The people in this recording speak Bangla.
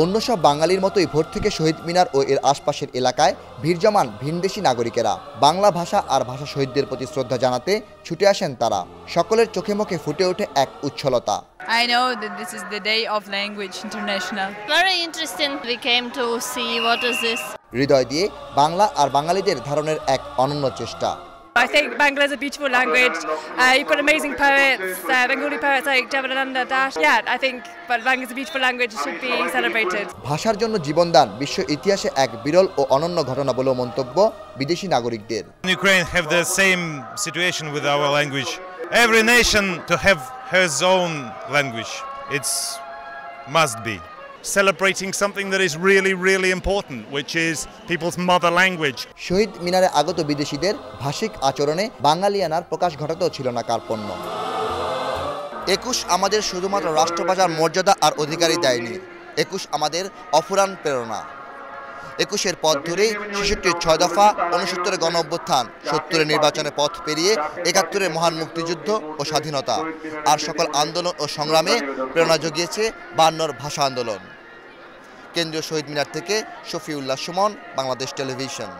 অন্য সব বাঙালির মতোই ভোর থেকে শহীদ মিনার ও এর আশপাশের এলাকায় ভিড় জমান ভিনদেশি নাগরিকেরা। বাংলা ভাষা আর ভাষা শহীদদের প্রতি শ্রদ্ধা জানাতে ছুটে আসেন তারা। সকলের চোখে মুখে ফুটে ওঠে এক উচ্ছলতা। I know that this is the day of language international. Very interesting. We came to see what is this. হৃদয় দিয়ে বাংলা আর বাঙালিদের ধারণের এক অনন্য চেষ্টা। I think Bangla is a beautiful language. You've got amazing poets, Bengali poets like Javananda Das. Yeah, I think Bangla is a beautiful language. It should be celebrated. ভাষার জন্য জীবনদান বিশ্ব ইতিহাসে এক বিরল ও অনন্য ঘটনা বলেও মন্তব্য বিদেশি নাগরিকদের। Ukraine have the same situation with our language. Every nation to have his own language. It's must be. Celebrating something that is really important, which is people's mother language. শহীদ মিনারে আগত বিদেশিদের ভাষিক আচরণে বাঙালিয়ানার প্রকাশ ঘটাতেও ছিল না কার্পণ্য। ২১ আমাদের শুধুমাত্র রাষ্ট্রভাষার মর্যাদা আর অধিকারই দেয়নি, ২১ আমাদের অফুরান প্রেরণা। ২১-এর পথ ধরেই ৬৬-র ৬ দফা, ৬৯-এর গণ অভ্যুত্থান, ৭০-এর নির্বাচনে পথ পেরিয়ে ৭১-এর মহান মুক্তিযুদ্ধ ও স্বাধীনতা আর সকল আন্দোলন ও সংগ্রামে প্রেরণা জুগিয়েছে ৫২-র ভাষা আন্দোলন। কেন্দ্রীয় শহীদ মিনার থেকে শফিউল্লাহ সুমন, বাংলাদেশ টেলিভিশন।